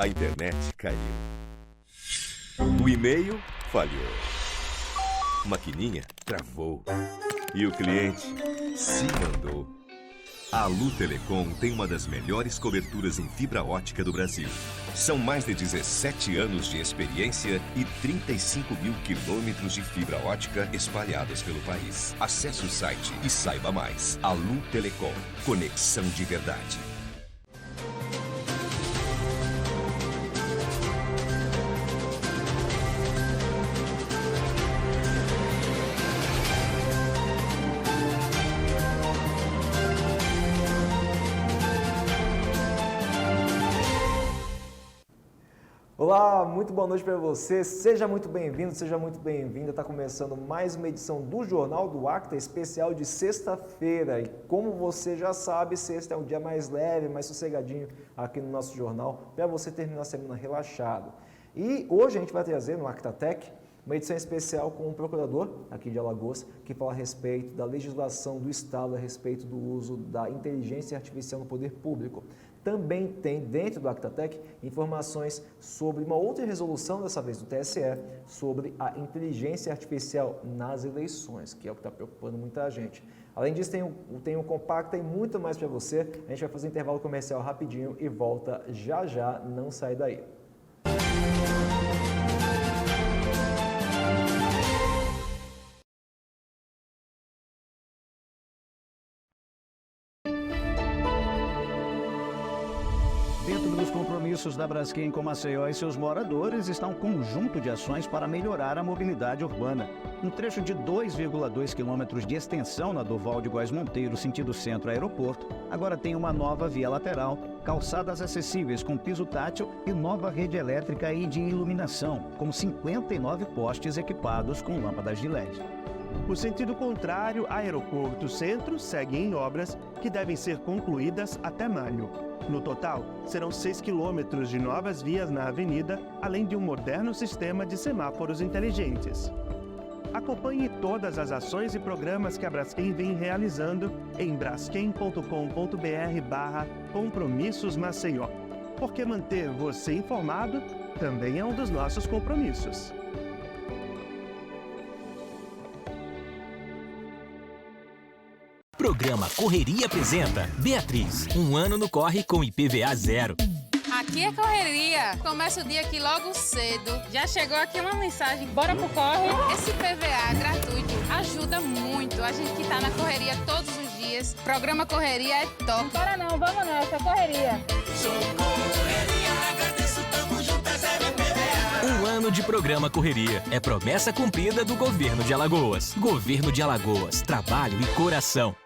A internet caiu. O e-mail falhou. Maquininha travou. E o cliente se mandou. A Alu Telecom tem uma das melhores coberturas em fibra ótica do Brasil. São mais de 17 anos de experiência e 35 mil quilômetros de fibra ótica espalhados pelo país. Acesse o site e saiba mais. Alu Telecom. Conexão de verdade. Olá, muito boa noite para você, seja muito bem-vindo, seja muito bem-vinda. Está começando mais uma edição do Jornal do Acta, especial de sexta-feira. E como você já sabe, sexta é um dia mais leve, mais sossegadinho aqui no nosso jornal, para você terminar a semana relaxado. E hoje a gente vai trazer no ActaTech uma edição especial com um procurador aqui de Alagoas, que fala a respeito da legislação do Estado, a respeito do uso da inteligência artificial no poder público. Também tem, dentro do ActaTech, informações sobre uma outra resolução, dessa vez do TSE, sobre a inteligência artificial nas eleições, que é o que está preocupando muita gente. Além disso, tem um compacto e muito mais para você. A gente vai fazer um intervalo comercial rapidinho e volta já já, não sai daí. Dentro dos compromissos da Braskem com Maceió e seus moradores está um conjunto de ações para melhorar a mobilidade urbana. Um trecho de 2,2 quilômetros de extensão na Durval de Góes Monteiro, sentido centro-aeroporto, agora tem uma nova via lateral, calçadas acessíveis com piso tátil e nova rede elétrica e de iluminação, com 59 postes equipados com lâmpadas de LED. O sentido contrário, aeroporto centro, segue em obras que devem ser concluídas até maio. No total, serão 6 quilômetros de novas vias na avenida, além de um moderno sistema de semáforos inteligentes. Acompanhe todas as ações e programas que a Braskem vem realizando em braskem.com.br/compromissos Maceió, porque manter você informado também é um dos nossos compromissos. Programa Correria apresenta Beatriz, um ano no corre com IPVA zero. Aqui é correria. Começa o dia aqui logo cedo. Já chegou aqui uma mensagem. Bora pro corre. Esse IPVA gratuito ajuda muito. A gente que tá na correria todos os dias. Programa Correria é top. Bora não, vamos nessa, correria. Sou correria, agradeço, tamo junto, é zero IPVA. Um ano de Programa Correria. É promessa cumprida do Governo de Alagoas. Governo de Alagoas. Trabalho e coração.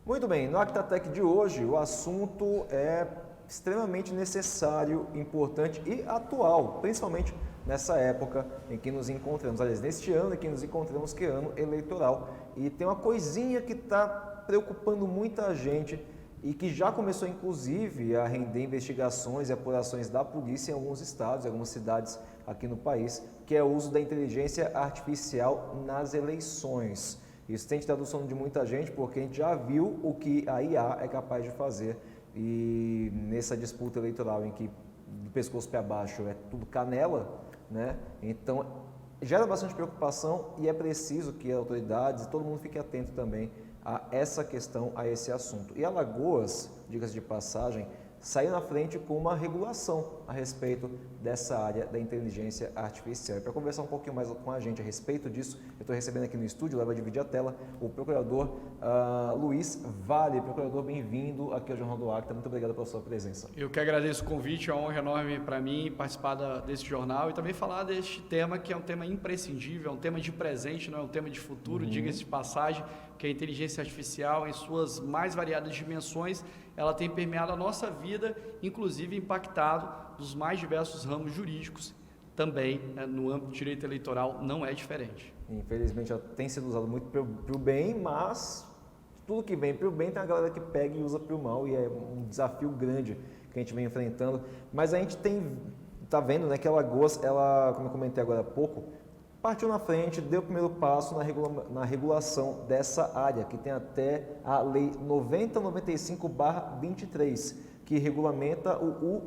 Muito bem, no ActaTech de hoje o assunto é extremamente necessário, importante e atual, principalmente nessa época em que nos encontramos, aliás, neste ano em que nos encontramos, que é ano eleitoral. E tem uma coisinha que está preocupando muita gente e que já começou, inclusive, a render investigações e apurações da polícia em alguns estados, em algumas cidades aqui no país, que é o uso da inteligência artificial nas eleições. Isso tem tirado o sono de muita gente, porque a gente já viu o que a IA é capaz de fazer. E nessa disputa eleitoral em que do pescoço para baixo é tudo canela, né? Então gera bastante preocupação e é preciso que as autoridades e todo mundo fique atento também a essa questão, a esse assunto. E Alagoas, diga-se de passagem, saiu na frente com uma regulação a respeito dessa área da inteligência artificial. E para conversar um pouquinho mais com a gente a respeito disso, eu estou recebendo aqui no estúdio, vai dividir a tela, o procurador Luiz Vale. Procurador, bem-vindo aqui ao Jornal do Acta. Muito obrigado pela sua presença. Eu que agradeço o convite, é uma honra enorme para mim participar desse jornal e também falar deste tema que é um tema imprescindível, é um tema de presente, não é um tema de futuro, diga-se de passagem, que a inteligência artificial, em suas mais variadas dimensões, ela tem permeado a nossa vida, inclusive impactado dos mais diversos ramos jurídicos, também no âmbito do direito eleitoral não é diferente. Infelizmente, ela tem sido usada muito para o bem, mas tudo que vem para o bem tem a galera que pega e usa para o mal, e é um desafio grande que a gente vem enfrentando. Mas a gente está vendo, né, que a Alagoas, ela, como eu comentei agora há pouco, partiu na frente, deu o primeiro passo na regulação dessa área, que tem até a Lei 9095/23, que regulamenta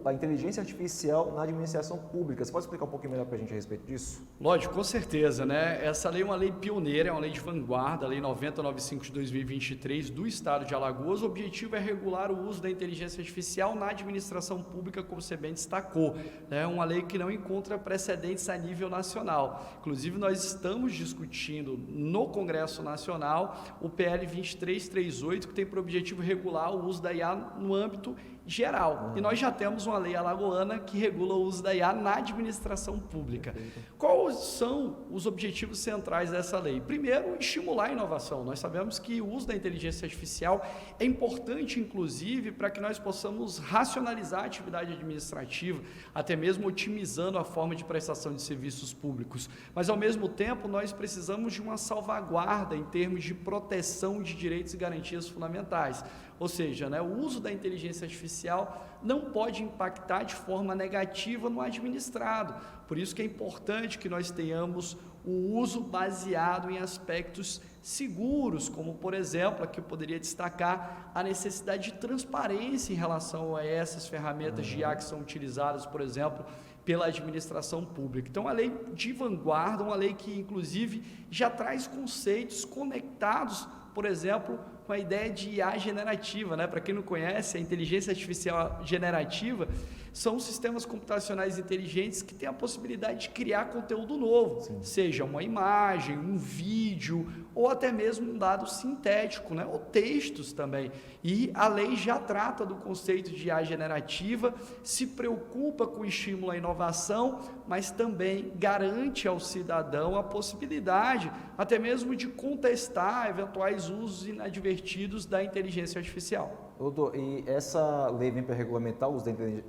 a inteligência artificial na administração pública. Você pode explicar um pouquinho melhor para a gente a respeito disso? Lógico, com certeza, né? Essa lei é uma lei pioneira, é uma lei de vanguarda, a Lei 9095 de 2023 do Estado de Alagoas. O objetivo é regular o uso da inteligência artificial na administração pública, como você bem destacou. É uma lei que não encontra precedentes a nível nacional. Inclusive, nós estamos discutindo no Congresso Nacional o PL 2338, que tem por objetivo regular o uso da IA no âmbito geral. E nós já temos uma lei alagoana que regula o uso da IA na administração pública. Quais são os objetivos centrais dessa lei? Primeiro, estimular a inovação. Nós sabemos que o uso da inteligência artificial é importante, inclusive, para que nós possamos racionalizar a atividade administrativa, até mesmo otimizando a forma de prestação de serviços públicos. Mas, ao mesmo tempo, nós precisamos de uma salvaguarda em termos de proteção de direitos e garantias fundamentais. Ou seja, né, o uso da inteligência artificial não pode impactar de forma negativa no administrado. Por isso que é importante que nós tenhamos o uso baseado em aspectos seguros, como, por exemplo, aqui eu poderia destacar a necessidade de transparência em relação a essas ferramentas de IA que são utilizadas, por exemplo, pela administração pública. Então, uma lei de vanguarda, uma lei que, inclusive, já traz conceitos conectados, por exemplo, com a ideia de IA generativa, né? Para quem não conhece, a inteligência artificial generativa são sistemas computacionais inteligentes que têm a possibilidade de criar conteúdo novo, seja uma imagem, um vídeo, ou até mesmo um dado sintético, né? Ou textos também. E a lei já trata do conceito de IA generativa, se preocupa com o estímulo à inovação, mas também garante ao cidadão a possibilidade até mesmo de contestar eventuais usos inadvertidos da inteligência artificial. Doutor, e essa lei vem para regulamentar o uso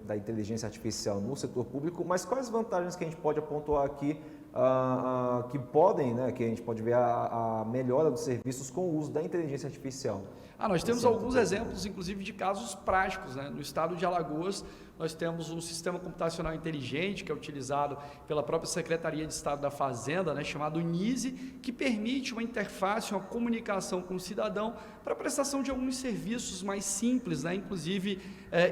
da inteligência artificial no setor público, mas quais vantagens que a gente pode apontar aqui que podem, né, que a gente pode ver a melhora dos serviços com o uso da inteligência artificial? Nós temos alguns exemplos, inclusive, de casos práticos, né? No estado de Alagoas, nós temos um sistema computacional inteligente que é utilizado pela própria Secretaria de Estado da Fazenda, né, chamado NISE, que permite uma interface, uma comunicação com o cidadão para a prestação de alguns serviços mais simples, né, inclusive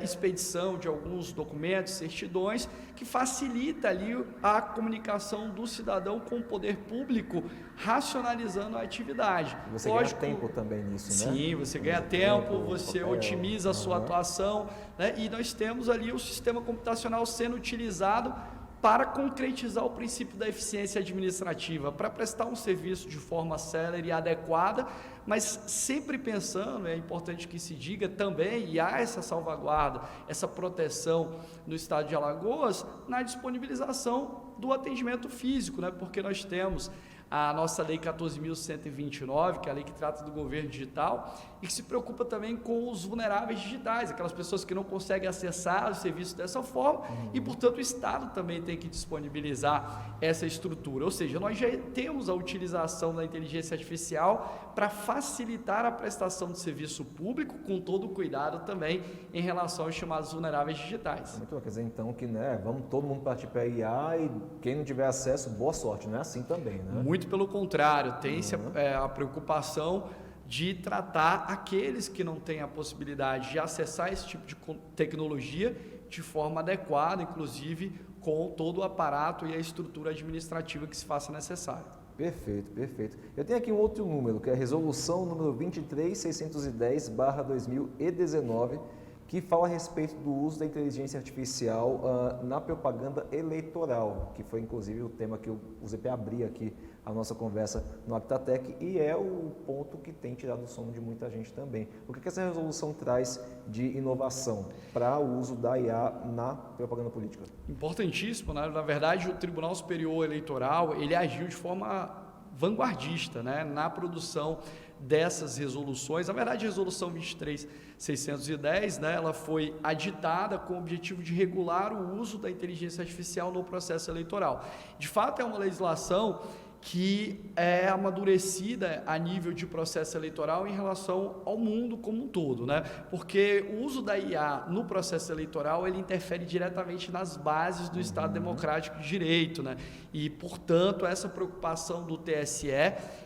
expedição de alguns documentos, certidões, que facilita ali a comunicação do cidadão com o poder público, racionalizando a atividade. Você ganha tempo também nisso, né? Sim, você ganha tempo, você otimiza a sua atuação, né? E nós temos ali o sistema computacional sendo utilizado para concretizar o princípio da eficiência administrativa, para prestar um serviço de forma célere e adequada, mas sempre pensando, é importante que se diga também, e há essa salvaguarda, essa proteção no estado de Alagoas, na disponibilização do atendimento físico, né? Porque nós temos a nossa Lei 14.129, que é a lei que trata do governo digital, e que se preocupa também com os vulneráveis digitais, aquelas pessoas que não conseguem acessar o serviço dessa forma, e, portanto, o Estado também tem que disponibilizar essa estrutura. Ou seja, nós já temos a utilização da inteligência artificial para facilitar a prestação de serviço público, com todo o cuidado também em relação aos chamados vulneráveis digitais. Muito bom, quer dizer, então, que, né, vamos todo mundo partir para a IA e quem não tiver acesso, boa sorte, não é assim também, né? Muito pelo contrário, tem-se a preocupação de tratar aqueles que não têm a possibilidade de acessar esse tipo de tecnologia de forma adequada, inclusive com todo o aparato e a estrutura administrativa que se faça necessário. Perfeito, perfeito. Eu tenho aqui um outro número, que é a resolução número 23610/2019, que fala a respeito do uso da inteligência artificial na propaganda eleitoral, que foi inclusive o tema que eu usei para abrir aqui a nossa conversa no Actatec, e é o ponto que tem tirado o sono de muita gente também. O que essa resolução traz de inovação para o uso da IA na propaganda política? Importantíssimo, né? Na verdade, o Tribunal Superior Eleitoral, ele agiu de forma vanguardista, né, na produção dessas resoluções. Na verdade, a resolução 23.610, né, ela foi aditada com o objetivo de regular o uso da inteligência artificial no processo eleitoral. De fato, é uma legislação que é amadurecida a nível de processo eleitoral em relação ao mundo como um todo, né? Porque o uso da IA no processo eleitoral, ele interfere diretamente nas bases do Estado Democrático de Direito, né? E, portanto, essa preocupação do TSE,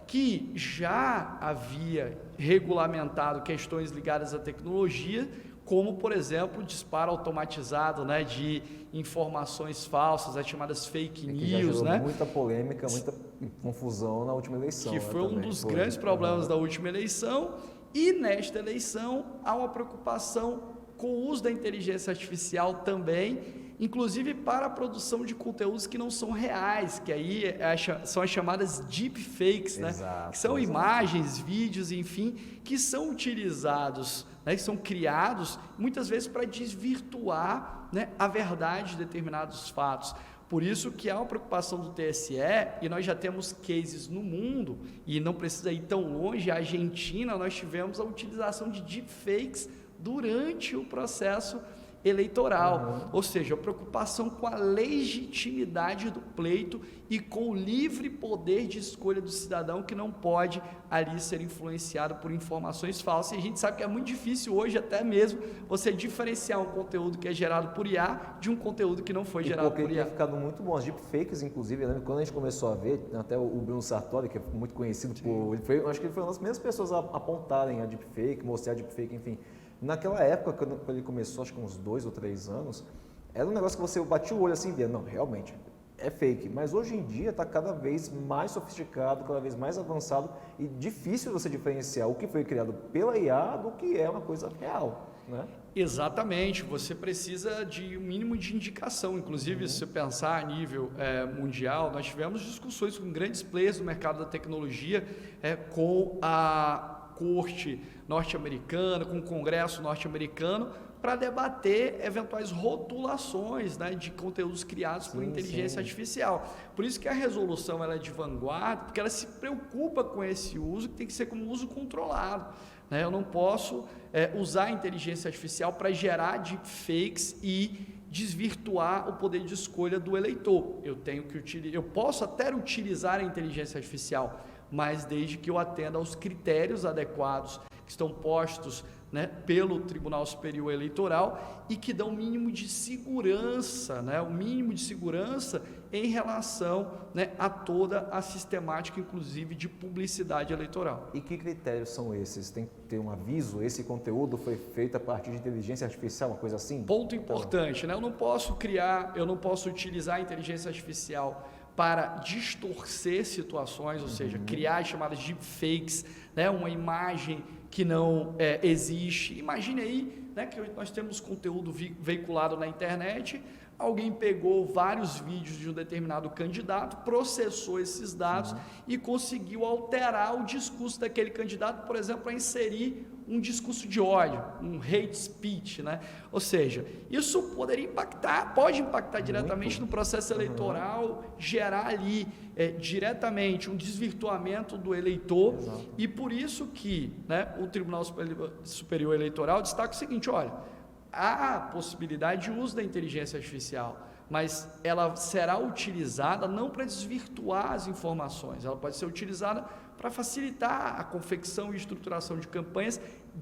que já havia regulamentado questões ligadas à tecnologia, como, por exemplo, o disparo automatizado, né, de informações falsas, as chamadas fake news, já gerou, né? Muita polêmica, muita confusão na última eleição. Que foi um dos grandes problemas da última eleição. E nesta eleição há uma preocupação com o uso da inteligência artificial também, inclusive para a produção de conteúdos que não são reais, que aí são as chamadas deepfakes, né? Que são imagens, vídeos, enfim, que são utilizados, né, que são criados muitas vezes para desvirtuar, né, a verdade de determinados fatos. Por isso que há uma preocupação do TSE, e nós já temos cases no mundo, e não precisa ir tão longe, a Argentina, nós tivemos a utilização de deepfakes durante o processo eleitoral, ou seja, a preocupação com a legitimidade do pleito e com o livre poder de escolha do cidadão, que não pode ali ser influenciado por informações falsas. E a gente sabe que é muito difícil hoje até mesmo você diferenciar um conteúdo que é gerado por IA de um conteúdo que não foi gerado por IA. Porque tem ficado muito bom, as deepfakes, inclusive, eu lembro quando a gente começou a ver, até o Bruno Sartori, que é muito conhecido por... acho que ele foi uma das primeiras pessoas a apontarem a deepfake, mostrar a deepfake, enfim. Naquela época, quando ele começou, acho que uns 2 ou 3 anos, era um negócio que você batia o olho assim e via, não, realmente, é fake. Mas hoje em dia está cada vez mais sofisticado, cada vez mais avançado e difícil você diferenciar o que foi criado pela IA do que é uma coisa real, né? Exatamente, você precisa de um mínimo de indicação. Inclusive, se você pensar a nível mundial, nós tivemos discussões com grandes players do mercado da tecnologia, com a corte norte-americana, com o Congresso norte-americano, para debater eventuais rotulações, né, de conteúdos criados por inteligência artificial. Por isso que a resolução ela é de vanguarda, porque ela se preocupa com esse uso, que tem que ser como uso controlado, né? Eu não posso usar a inteligência artificial para gerar deepfakes e desvirtuar o poder de escolha do eleitor. Eu posso até utilizar a inteligência artificial, mas desde que eu atenda aos critérios adequados que estão postos, né, pelo Tribunal Superior Eleitoral e que dão o mínimo de segurança, né, o mínimo de segurança em relação, né, a toda a sistemática, inclusive, de publicidade eleitoral. E que critérios são esses? Tem que ter um aviso? Esse conteúdo foi feito a partir de inteligência artificial, uma coisa assim? Ponto importante, né? Eu não posso utilizar a inteligência artificial para distorcer situações, ou seja, criar as chamadas deepfakes, né, uma imagem que não existe. Imagine aí, né, que nós temos conteúdo veiculado na internet, alguém pegou vários vídeos de um determinado candidato, processou esses dados e conseguiu alterar o discurso daquele candidato, por exemplo, para inserir um discurso de ódio, um hate speech, né? Ou seja, isso pode impactar diretamente no processo eleitoral, gerar ali diretamente um desvirtuamento do eleitor. E por isso que, né, o Tribunal Superior Eleitoral destaca o seguinte: olha, há possibilidade de uso da inteligência artificial, mas ela será utilizada não para desvirtuar as informações, ela pode ser utilizada para facilitar a confecção e estruturação de campanhas,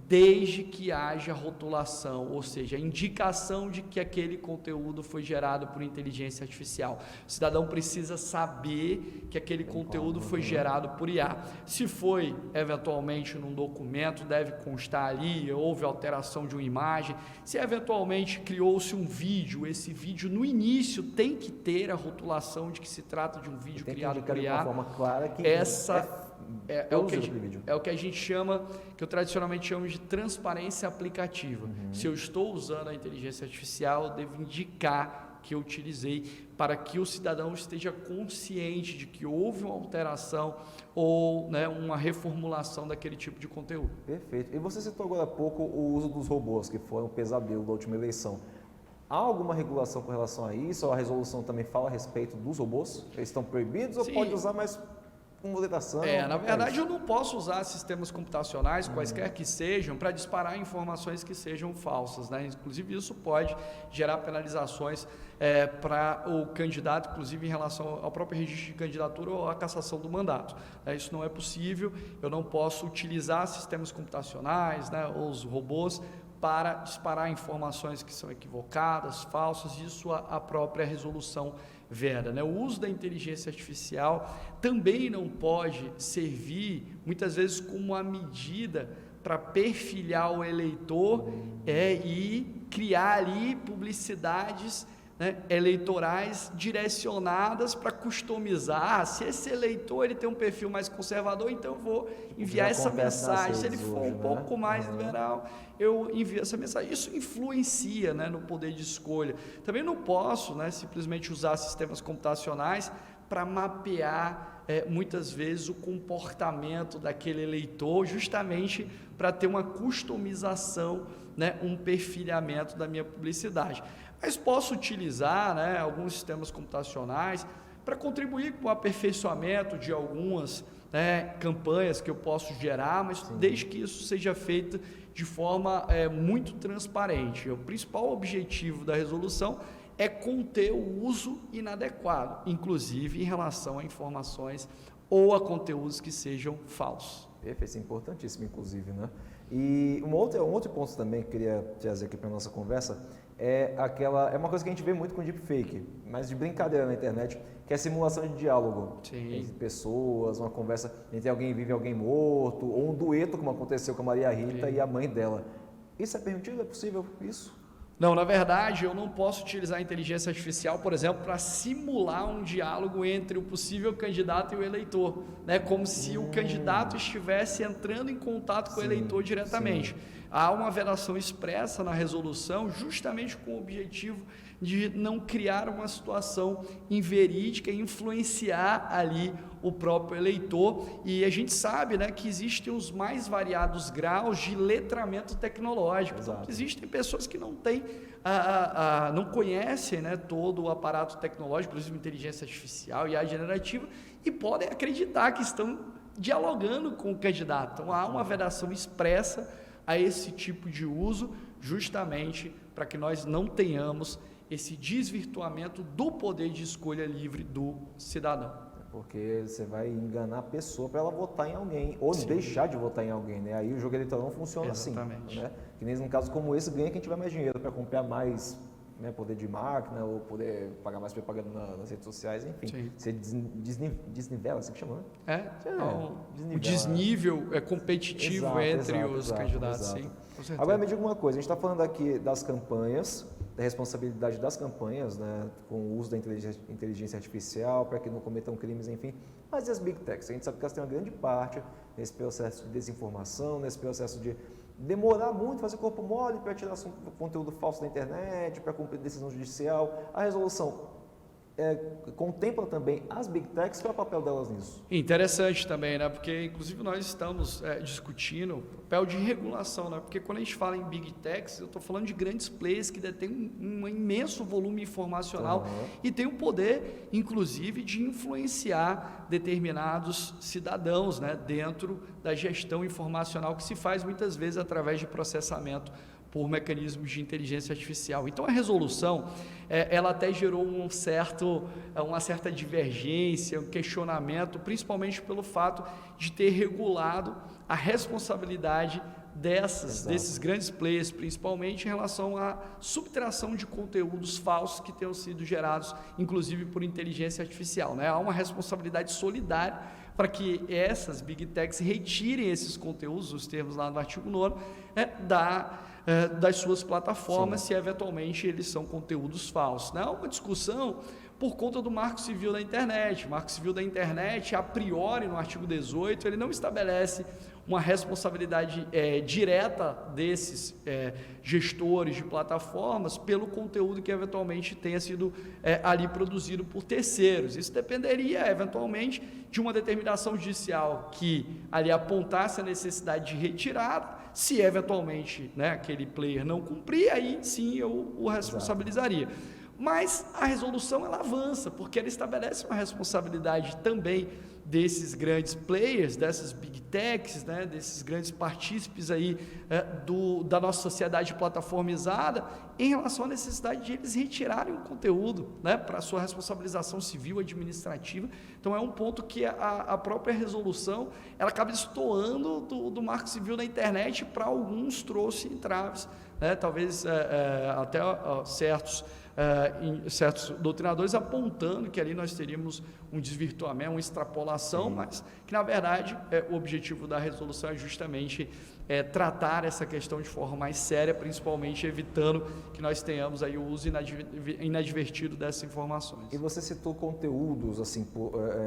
desde que haja rotulação, ou seja, a indicação de que aquele conteúdo foi gerado por inteligência artificial. O cidadão precisa saber que aquele conteúdo foi gerado por IA. Se foi, eventualmente, num documento, deve constar ali, houve alteração de uma imagem. Se, eventualmente, criou-se um vídeo, esse vídeo, no início, tem que ter a rotulação de que se trata de um vídeo criado por IA. De uma forma clara que é o que a gente chama, que eu tradicionalmente chamo de transparência aplicativa. Se eu estou usando a inteligência artificial, eu devo indicar que eu utilizei, para que o cidadão esteja consciente de que houve uma alteração ou, né, uma reformulação daquele tipo de conteúdo. Perfeito. E você citou agora há pouco o uso dos robôs, que foi um pesadelo da última eleição. Há alguma regulação com relação a isso? Ou a resolução também fala a respeito dos robôs? Eles estão proibidos ou pode usar, mas com moderação. Na verdade, eu não posso usar sistemas computacionais, quaisquer que sejam, para disparar informações que sejam falsas, né? Inclusive, isso pode gerar penalizações para o candidato, inclusive em relação ao próprio registro de candidatura ou à cassação do mandato. Isso não é possível, eu não posso utilizar sistemas computacionais, né, ou os robôs, para disparar informações que são equivocadas, falsas. Isso a própria resolução veda, né? O uso da inteligência artificial também não pode servir, muitas vezes, como uma medida para perfilhar o eleitor e criar ali publicidades, né, eleitorais direcionadas para customizar. Se esse eleitor ele tem um perfil mais conservador, então eu vou enviar essa mensagem. Se ele for um pouco mais liberal, eu envio essa mensagem. Isso influencia, né, no poder de escolha. Também não posso, né, simplesmente usar sistemas computacionais para mapear muitas vezes o comportamento daquele eleitor, justamente para ter uma customização, né, um perfilhamento da minha publicidade. Mas posso utilizar, né, alguns sistemas computacionais para contribuir com o aperfeiçoamento de algumas, né, campanhas que eu posso gerar, mas desde que isso seja feito de forma muito transparente. O principal objetivo da resolução é conter o uso inadequado, inclusive em relação a informações ou a conteúdos que sejam falsos. Perfeito, isso é importantíssimo, inclusive, né? E um outro ponto também que eu queria trazer aqui para a nossa conversa é uma coisa que a gente vê muito com deepfake, mas de brincadeira na internet, que é a simulação de diálogo entre pessoas, uma conversa entre alguém vivo e alguém morto, ou um dueto, como aconteceu com a Maria Rita e a mãe dela. Isso é permitido? É possível isso? Não, na verdade, eu não posso utilizar a inteligência artificial, por exemplo, para simular um diálogo entre o possível candidato e o eleitor, né? Como se o candidato estivesse entrando em contato com o eleitor diretamente. Há uma vedação expressa na resolução, justamente com o objetivo de não criar uma situação inverídica e influenciar ali o próprio eleitor. E a gente sabe, né, que existem os mais variados graus de letramento tecnológico. Então, existem pessoas que não têm, não conhecem, né, todo o aparato tecnológico, inclusive inteligência artificial e IA generativa, e podem acreditar que estão dialogando com o candidato. Então, há uma vedação expressa a esse tipo de uso, justamente para que nós não tenhamos esse desvirtuamento do poder de escolha livre do cidadão. Porque você vai enganar a pessoa para ela votar em alguém, ou deixar de votar em alguém, né? Aí o jogo eleitoral não funciona assim, né? Que nem num caso como esse, ganha quem tiver mais dinheiro para comprar mais, né, poder de máquina, ou poder pagar mais propaganda nas redes sociais, enfim. Você desnivela, assim que chama, né? O desnível competitivo entre os candidatos, sim. Agora me diga uma coisa, a gente está falando aqui das campanhas, da responsabilidade das campanhas, né, com o uso da inteligência artificial, para que não cometam crimes, enfim. Mas e as Big Techs? A gente sabe que elas têm uma grande parte nesse processo de desinformação, nesse processo de demorar muito, fazer corpo mole para tirar conteúdo falso da internet, para cumprir decisão judicial. A resolução contempla também as Big Techs, qual é o papel delas nisso? Interessante também, né? Porque inclusive nós estamos discutindo o papel de regulação, né? Porque quando a gente fala em Big Techs, eu estou falando de grandes players que detêm um imenso volume informacional e têm o poder, inclusive, de influenciar determinados cidadãos, né? Dentro da gestão informacional que se faz muitas vezes através de processamento por mecanismos de inteligência artificial. Então, a resolução, ela até gerou uma certa divergência, um questionamento, principalmente pelo fato de ter regulado a responsabilidade desses grandes players, principalmente em relação à subtração de conteúdos falsos que tenham sido gerados, inclusive por inteligência artificial, né? Há uma responsabilidade solidária para que essas Big Techs retirem esses conteúdos, os termos lá no artigo 9º, das suas plataformas, se eventualmente eles são conteúdos falsos. Há uma discussão por conta do Marco Civil da Internet. O Marco Civil da Internet, a priori, no artigo 18, ele não estabelece uma responsabilidade direta desses gestores de plataformas pelo conteúdo que eventualmente tenha sido ali produzido por terceiros. Isso dependeria, eventualmente, de uma determinação judicial que ali apontasse a necessidade de retirada. Se eventualmente, né, aquele player não cumprir, aí sim eu o responsabilizaria. Mas a resolução ela avança, porque ela estabelece uma responsabilidade também desses grandes players, dessas big techs, né, desses grandes partícipes aí da nossa sociedade plataformizada, em relação à necessidade de eles retirarem o conteúdo, né, para a sua responsabilização civil administrativa. Então é um ponto que a própria resolução ela acaba destoando do Marco Civil da internet, para alguns trouxe entraves, né, talvez até certos doutrinadores apontando que ali nós teríamos um desvirtuamento, uma extrapolação, mas que na verdade o objetivo da resolução é justamente tratar essa questão de forma mais séria, principalmente evitando que nós tenhamos aí o uso inadvertido dessas informações. E você citou conteúdos, assim,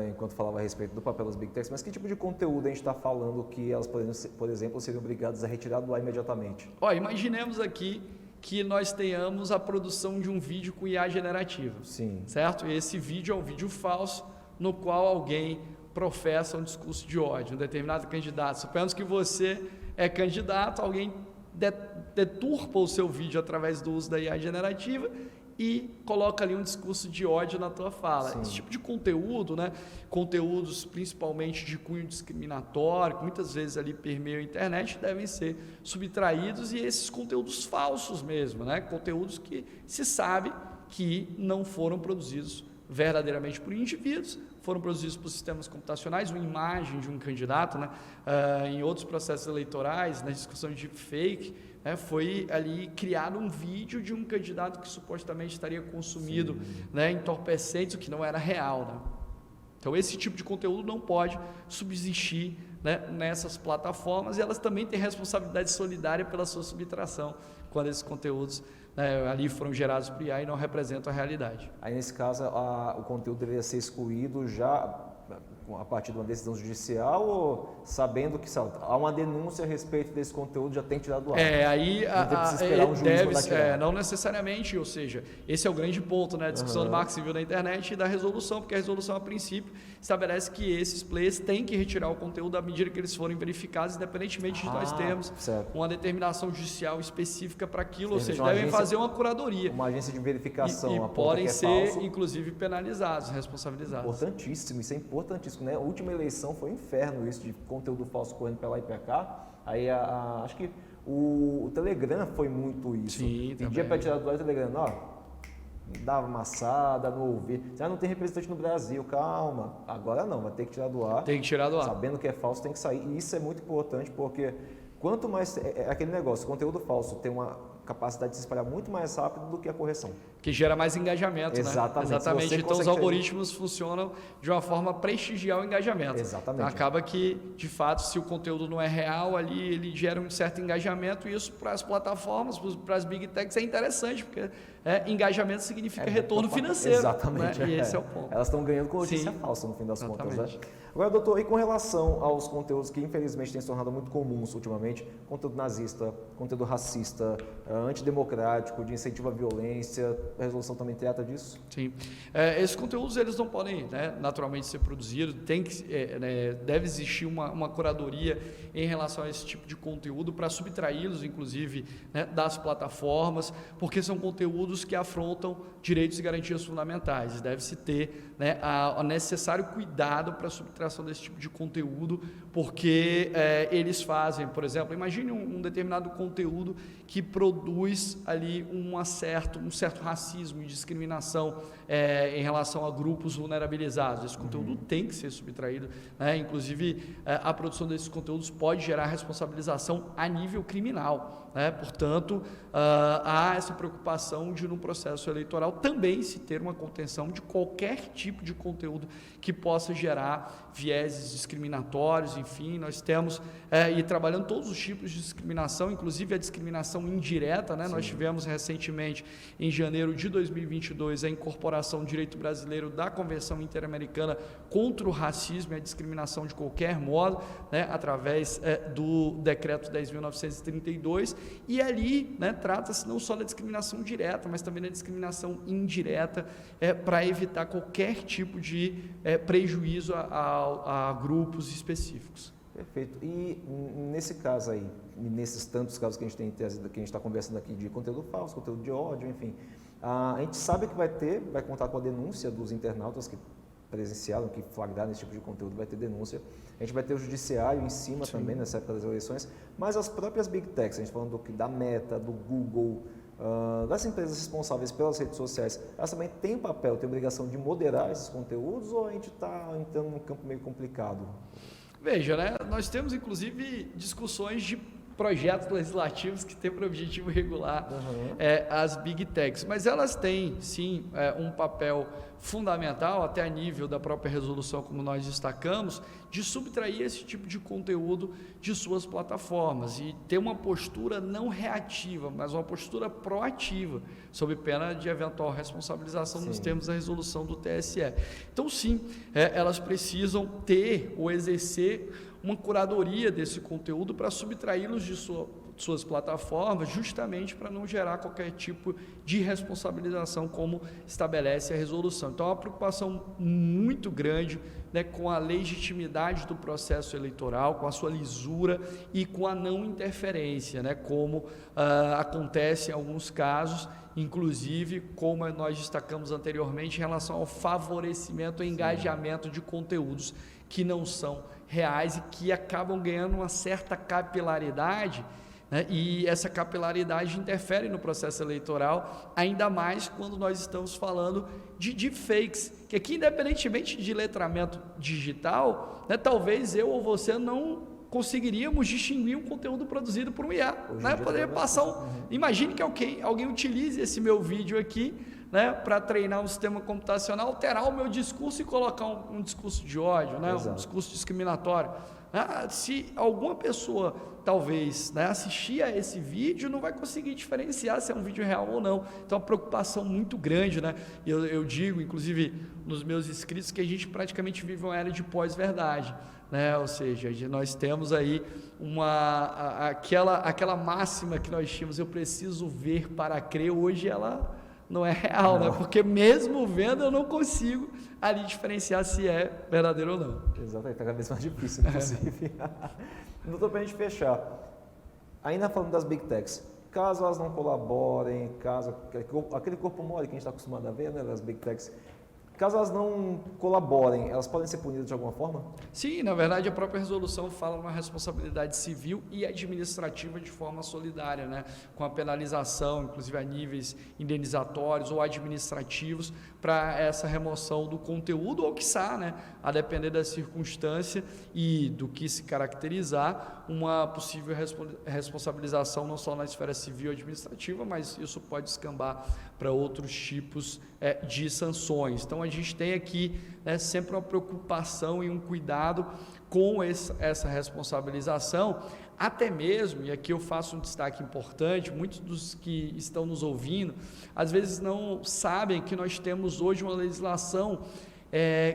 enquanto falava a respeito do papel das Big Techs, mas que tipo de conteúdo a gente está falando que elas, por exemplo, seriam obrigadas a retirar do ar imediatamente? Imaginemos aqui que nós tenhamos a produção de um vídeo com IA generativa. Sim. Certo? E esse vídeo é um vídeo falso, no qual alguém professa um discurso de ódio, um determinado candidato. Suponhamos que você é candidato, alguém deturpa o seu vídeo através do uso da IA generativa e coloca ali um discurso de ódio na tua fala. Sim. Esse tipo de conteúdo, né, conteúdos principalmente de cunho discriminatório, que muitas vezes ali permeiam a internet, devem ser subtraídos, e esses conteúdos falsos mesmo, né, conteúdos que se sabe que não foram produzidos verdadeiramente por indivíduos, foram produzidos por sistemas computacionais, uma imagem de um candidato, né, em outros processos eleitorais, na discussão de fake, foi ali criado um vídeo de um candidato que supostamente estaria consumido, né, entorpecentes, o que não era real, né? Então esse tipo de conteúdo não pode subsistir, né, nessas plataformas, e elas também têm responsabilidade solidária pela sua subtração, quando esses conteúdos ali foram gerados por IA e não representam a realidade. Aí nesse caso o conteúdo deveria ser excluído já a partir de uma decisão judicial, ou sabendo que há uma denúncia a respeito desse conteúdo, já tem que tirar do ar? Aí não necessariamente, ou seja, esse é o grande ponto, né, a discussão do Marco Civil da internet e da resolução, porque a resolução, a princípio, estabelece que esses players têm que retirar o conteúdo à medida que eles forem verificados, independentemente de nós termos uma determinação judicial específica para aquilo, ou seja, devem fazer uma curadoria. Uma agência de verificação. E podem ser, inclusive, penalizados, responsabilizados. Importantíssimo, isso é importantíssimo, né? A última eleição foi um inferno, isso de conteúdo falso correndo para lá e para cá. Aí acho que o Telegram foi muito isso. Sim, pedia para tirar do ar o Telegram, me dava amassada, não ouvi. Já não tem representante no Brasil, calma. Agora não, vai ter que tirar do ar. Tem que tirar do ar. Sabendo que é falso, tem que sair. E isso é muito importante, porque quanto mais... É aquele negócio, conteúdo falso tem uma capacidade de se espalhar muito mais rápido do que a correção. Que gera mais engajamento, Exatamente. né? Exatamente. Então os algoritmos funcionam de uma forma a prestigiar o engajamento. Exatamente. Então, acaba que, de fato, se o conteúdo não é real, ali ele gera um certo engajamento, e isso para as plataformas, para as big techs é interessante, porque engajamento significa retorno financeiro. Exatamente. Né? E esse é o ponto. Elas estão ganhando com notícia falsa, no fim das contas. Né? Agora, doutor, e com relação aos conteúdos que infelizmente têm se tornado muito comuns ultimamente, conteúdo nazista, conteúdo racista, antidemocrático, de incentivo à violência, a resolução também trata disso? Sim. Esses conteúdos eles não podem, né, naturalmente ser produzidos, deve existir uma curadoria em relação a esse tipo de conteúdo para subtraí-los, inclusive, né, das plataformas, porque são conteúdos que afrontam direitos e garantias fundamentais. Deve-se ter, né, o necessário cuidado para a subtração desse tipo de conteúdo, porque eles fazem, por exemplo, imagine um determinado conteúdo que produz ali um certo racismo e discriminação em relação a grupos vulnerabilizados. Esse conteúdo tem que ser subtraído, né? Inclusive, a produção desses conteúdos pode gerar responsabilização a nível criminal, né? Portanto, há essa preocupação de, no processo eleitoral, também se ter uma contenção de qualquer tipo de conteúdo que possa gerar vieses discriminatórios. Enfim, nós temos, e trabalhando todos os tipos de discriminação, inclusive a discriminação indireta, né? Nós tivemos recentemente, em janeiro de 2022, a incorporação do direito brasileiro da Convenção Interamericana contra o Racismo e a Discriminação de qualquer modo, né? Através do Decreto 10.932, e ali, né, trata-se não só da discriminação direta, mas também da discriminação indireta, para evitar qualquer tipo de prejuízo a grupos específicos. Perfeito. E nesse caso aí, nesses tantos casos que a gente tem trazido, que a gente está conversando aqui de conteúdo falso, conteúdo de ódio, enfim, A gente sabe que vai contar com a denúncia dos internautas que presenciaram, que flagraram esse tipo de conteúdo, vai ter denúncia. A gente vai ter o judiciário em cima também nessa época das eleições, mas as próprias Big Techs, a gente falando da Meta, do Google, das empresas responsáveis pelas redes sociais, elas também têm papel, têm obrigação de moderar esses conteúdos, ou a gente está entrando num campo meio complicado? Veja, né? Nós temos inclusive discussões de projetos legislativos que têm por objetivo regular as Big Techs, mas elas têm sim um papel fundamental, até a nível da própria resolução, como nós destacamos, de subtrair esse tipo de conteúdo de suas plataformas e ter uma postura não reativa, mas uma postura proativa, sob pena de eventual responsabilização nos termos da resolução do TSE. Então sim, elas precisam ter ou exercer uma curadoria desse conteúdo para subtraí-los de suas plataformas, justamente para não gerar qualquer tipo de responsabilização, como estabelece a resolução. Então, é uma preocupação muito grande, né, com a legitimidade do processo eleitoral, com a sua lisura e com a não interferência, né, como acontece em alguns casos, inclusive, como nós destacamos anteriormente, em relação ao favorecimento e engajamento de conteúdos que não são reais e que acabam ganhando uma certa capilaridade, né? E essa capilaridade interfere no processo eleitoral, ainda mais quando nós estamos falando de deepfakes, que aqui, independentemente de letramento digital, né, talvez eu ou você não conseguiríamos distinguir um conteúdo produzido por um IA, né? Poderia passar imagine que alguém utilize esse meu vídeo aqui, né, para treinar um sistema computacional, alterar o meu discurso e colocar um discurso de ódio, né, um discurso discriminatório. Se alguma pessoa, talvez, né, assistir a esse vídeo, não vai conseguir diferenciar se é um vídeo real ou não. Então, é uma preocupação muito grande, né? Eu digo, inclusive, nos meus escritos, que a gente praticamente vive uma era de pós-verdade, né? Ou seja, nós temos aí aquela máxima que nós tínhamos, eu preciso ver para crer, hoje ela não é real, né? Porque mesmo vendo eu não consigo ali diferenciar se é verdadeiro ou não. Exatamente, cada vez mais difícil, inclusive. Doutor, para a gente fechar, ainda falando das Big Techs, caso elas não colaborem, caso aquele corpo mole que a gente está acostumado a ver, né, das Big Techs, caso elas não colaborem, elas podem ser punidas de alguma forma? Sim, na verdade a própria resolução fala numa responsabilidade civil e administrativa de forma solidária, né? Com a penalização, inclusive a níveis indenizatórios ou administrativos, para essa remoção do conteúdo, ou quiçá, né, a depender da circunstância e do que se caracterizar, uma possível responsabilização não só na esfera civil e administrativa, mas isso pode escambar para outros tipos de sanções. Então a gente tem aqui, né, sempre uma preocupação e um cuidado com essa responsabilização, até mesmo, e aqui eu faço um destaque importante, muitos dos que estão nos ouvindo, às vezes não sabem que nós temos hoje uma legislação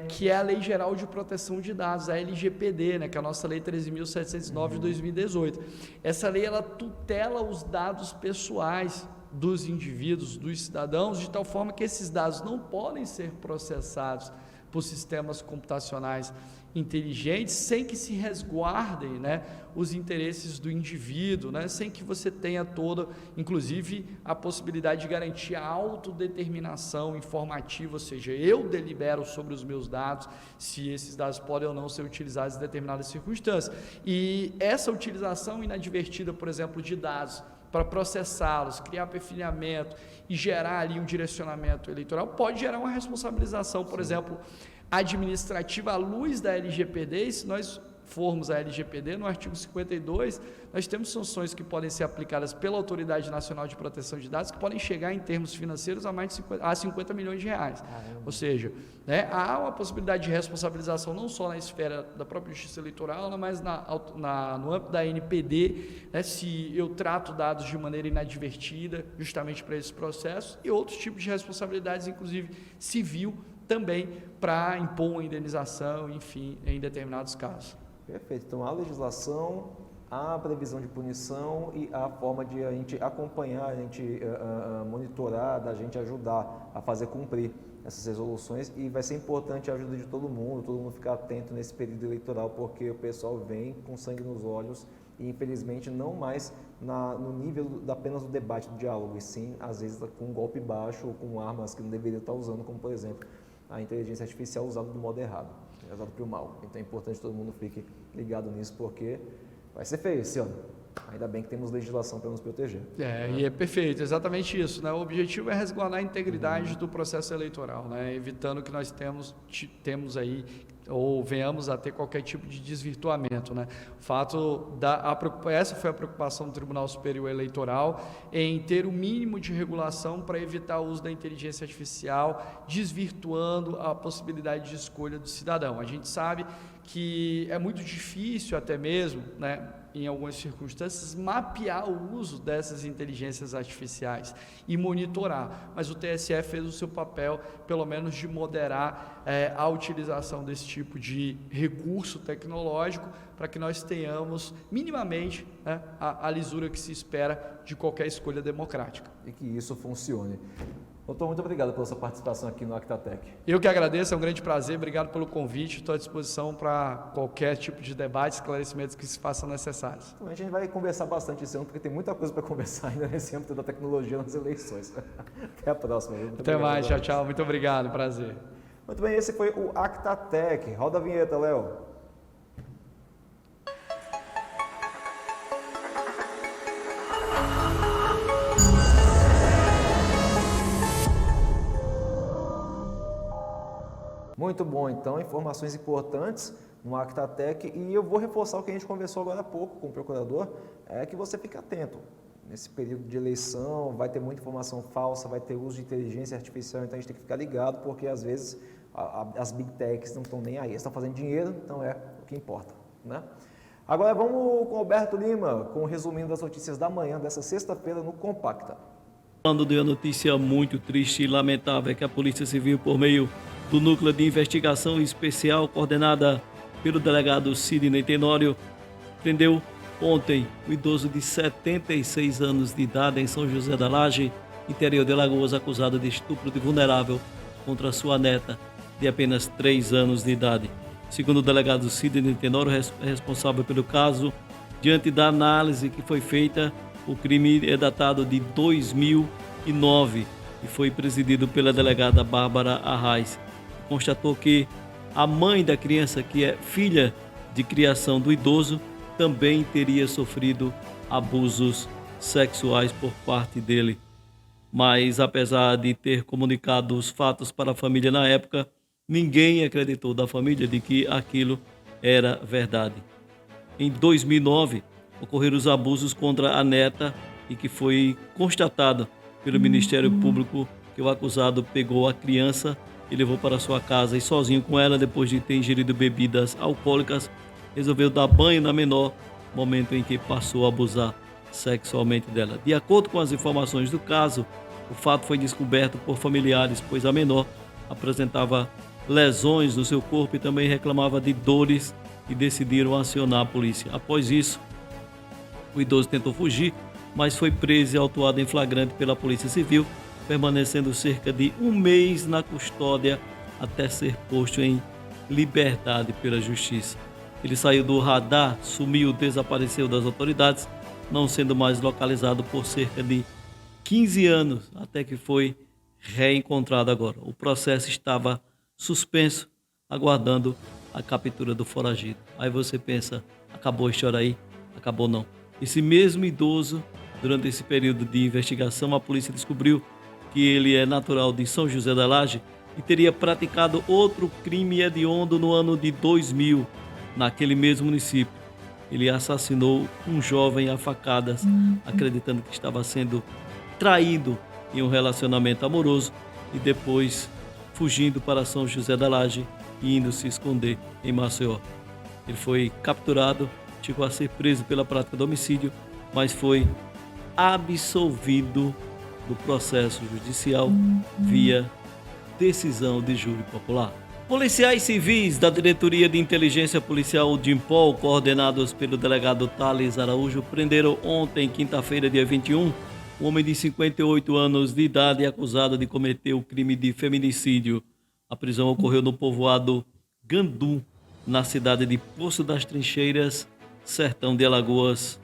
que é a Lei Geral de Proteção de Dados, a LGPD, né, que é a nossa Lei 13.709 de 2018. Essa lei, ela tutela os dados pessoais dos indivíduos, dos cidadãos, de tal forma que esses dados não podem ser processados por sistemas computacionais inteligentes sem que se resguardem, né, os interesses do indivíduo, né, sem que você tenha toda, inclusive, a possibilidade de garantir a autodeterminação informativa, ou seja, eu delibero sobre os meus dados, se esses dados podem ou não ser utilizados em determinadas circunstâncias. E essa utilização inadvertida, por exemplo, de dados para processá-los, criar perfilhamento e gerar ali um direcionamento eleitoral, pode gerar uma responsabilização, por exemplo, administrativa à luz da LGPD. E se nós formos à LGPD, no artigo 52, nós temos sanções que podem ser aplicadas pela Autoridade Nacional de Proteção de Dados, que podem chegar em termos financeiros a 50 milhões de reais. Ou seja, né, há uma possibilidade de responsabilização não só na esfera da própria Justiça Eleitoral, mas no âmbito da NPD, né, se eu trato dados de maneira inadvertida, justamente para esse processo, e outros tipos de responsabilidades, inclusive civil, também para impor uma indenização, enfim, em determinados casos. Perfeito. Então, a legislação, a previsão de punição e a forma de a gente acompanhar, a gente monitorar, da gente ajudar a fazer cumprir essas resoluções, e vai ser importante a ajuda de todo mundo ficar atento nesse período eleitoral, porque o pessoal vem com sangue nos olhos e infelizmente não mais no nível apenas do debate, do diálogo, e sim, às vezes, com um golpe baixo ou com armas que não deveria estar usando, como, por exemplo, a inteligência artificial usada do modo errado, usada para o mal. Então é importante que todo mundo fique ligado nisso, porque vai ser feio esse ano. Ainda bem que temos legislação para nos proteger. E é perfeito, exatamente isso, né? O objetivo é resguardar a integridade do processo eleitoral, né? Evitando que nós temos aí, ou venhamos a ter qualquer tipo de desvirtuamento, né? O fato essa foi a preocupação do Tribunal Superior Eleitoral, em ter o mínimo de regulação para evitar o uso da inteligência artificial, desvirtuando a possibilidade de escolha do cidadão. A gente sabe que é muito difícil até mesmo, né, em algumas circunstâncias, mapear o uso dessas inteligências artificiais e monitorar, mas o TSE fez o seu papel, pelo menos de moderar a utilização desse tipo de recurso tecnológico, para que nós tenhamos minimamente, né, a lisura que se espera de qualquer escolha democrática. E que isso funcione. Doutor, muito obrigado pela sua participação aqui no Actatec. Eu que agradeço, é um grande prazer, obrigado pelo convite, estou à disposição para qualquer tipo de debate, esclarecimentos que se façam necessários. Então, a gente vai conversar bastante esse ano, porque tem muita coisa para conversar ainda nesse âmbito da tecnologia nas eleições. Até a próxima. Até mais, tchau, muito obrigado, prazer. Muito bem, esse foi o Actatec. Roda a vinheta, Léo. Muito bom, então, informações importantes no Actatec, e eu vou reforçar o que a gente conversou agora há pouco com o procurador, é que você fique atento. Nesse período de eleição, vai ter muita informação falsa, vai ter uso de inteligência artificial, então a gente tem que ficar ligado, porque às vezes as big techs não estão nem aí, estão fazendo dinheiro, então é o que importa, né? Agora vamos com o Alberto Lima, com o resuminho das notícias da manhã dessa sexta-feira no Compacta. Falando de uma notícia muito triste e lamentável, é que a Polícia Civil, por meio do Núcleo de Investigação Especial, coordenada pelo delegado Sidney Tenório, prendeu ontem o idoso de 76 anos de idade em São José da Laje, interior de Alagoas, acusado de estupro de vulnerável contra sua neta, de apenas 3 anos de idade. Segundo o delegado Sidney Tenório, responsável pelo caso, diante da análise que foi feita, o crime é datado de 2009 e foi presidido pela delegada Bárbara Arraes. Constatou que a mãe da criança, que é filha de criação do idoso, também teria sofrido abusos sexuais por parte dele. Mas, apesar de ter comunicado os fatos para a família na época, ninguém acreditou da família de que aquilo era verdade. Em 2009, ocorreram os abusos contra a neta e que foi constatado pelo Ministério Público que o acusado pegou a criança e levou para sua casa e sozinho com ela, depois de ter ingerido bebidas alcoólicas, resolveu dar banho na menor, momento em que passou a abusar sexualmente dela. De acordo com as informações do caso, o fato foi descoberto por familiares, pois a menor apresentava lesões no seu corpo e também reclamava de dores e decidiram acionar a polícia. Após isso, o idoso tentou fugir, mas foi preso e autuado em flagrante pela Polícia Civil, permanecendo cerca de 1 mês na custódia até ser posto em liberdade pela Justiça. Ele saiu do radar, sumiu, desapareceu das autoridades, não sendo mais localizado por cerca de 15 anos, até que foi reencontrado agora. O processo estava suspenso, aguardando a captura do foragido. Aí você pensa, acabou a história aí? Acabou não. Esse mesmo idoso, durante esse período de investigação, a polícia descobriu que ele é natural de São José da Laje e teria praticado outro crime hediondo no ano de 2000, naquele mesmo município. Ele assassinou um jovem a facadas, acreditando que estava sendo traído em um relacionamento amoroso e depois fugindo para São José da Laje e indo se esconder em Maceió. Ele foi capturado, chegou a ser preso pela prática do homicídio, mas foi absolvido do processo judicial via decisão de júri popular. Policiais civis da Diretoria de Inteligência Policial de Impol, coordenados pelo delegado Thales Araújo, prenderam ontem, quinta-feira, dia 21, um homem de 58 anos de idade acusado de cometer o crime de feminicídio. A prisão ocorreu no povoado Gandu, na cidade de Poço das Trincheiras, Sertão de Alagoas.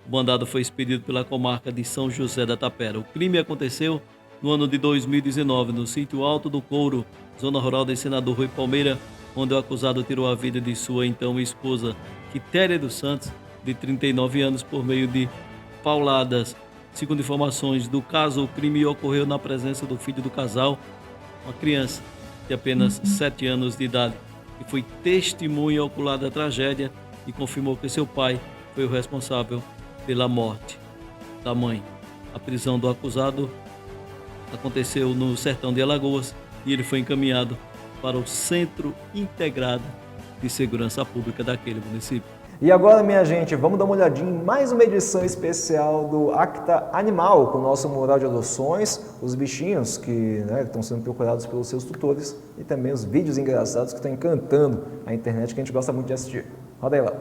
O mandado foi expedido pela comarca de São José da Tapera. O crime aconteceu no ano de 2019, no sítio Alto do Couro, zona rural de Senador Rui Palmeira, onde o acusado tirou a vida de sua então esposa, Quitéria dos Santos, de 39 anos, por meio de pauladas. Segundo informações do caso, o crime ocorreu na presença do filho do casal, uma criança de apenas 7 anos de idade, que foi testemunha ocular da tragédia e confirmou que seu pai foi o responsável pela morte da mãe. A prisão do acusado aconteceu no Sertão de Alagoas e ele foi encaminhado para o Centro Integrado de Segurança Pública daquele município. E agora, minha gente, vamos dar uma olhadinha em mais uma edição especial do Acta Animal, com o nosso mural de adoções, os bichinhos que estão sendo procurados pelos seus tutores e também os vídeos engraçados que estão encantando a internet, que a gente gosta muito de assistir. Roda aí lá.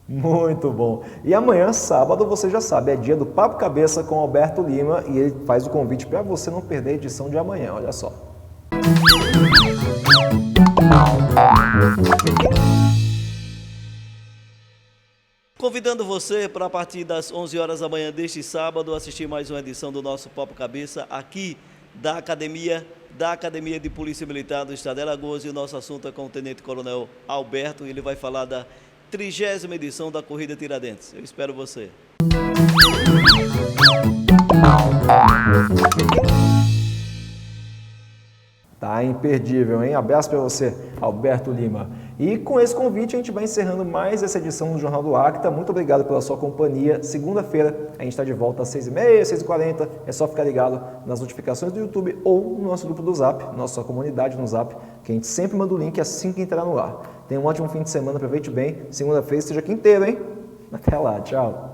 Muito bom. E amanhã, sábado, você já sabe, é dia do Papo Cabeça com Alberto Lima e ele faz o convite para você não perder a edição de amanhã, olha só. Convidando você para a partir das 11 horas da manhã deste sábado assistir mais uma edição do nosso Papo Cabeça aqui da Academia de Polícia Militar do Estado de Alagoas, e o nosso assunto é com o Tenente Coronel Alberto, e ele vai falar da 30ª edição da Corrida Tiradentes. Eu espero você. Tá imperdível, hein? Abraço para você, Alberto Lima. E com esse convite a gente vai encerrando mais essa edição do Jornal do Acta. Muito obrigado pela sua companhia. Segunda-feira a gente está de volta às 6h30, 6h40. É só ficar ligado nas notificações do YouTube ou no nosso grupo do Zap, nossa comunidade no Zap, que a gente sempre manda o link assim que entrar no ar. Tenha um ótimo fim de semana, aproveite bem. Segunda-feira esteja aqui inteiro, hein? Até lá, tchau.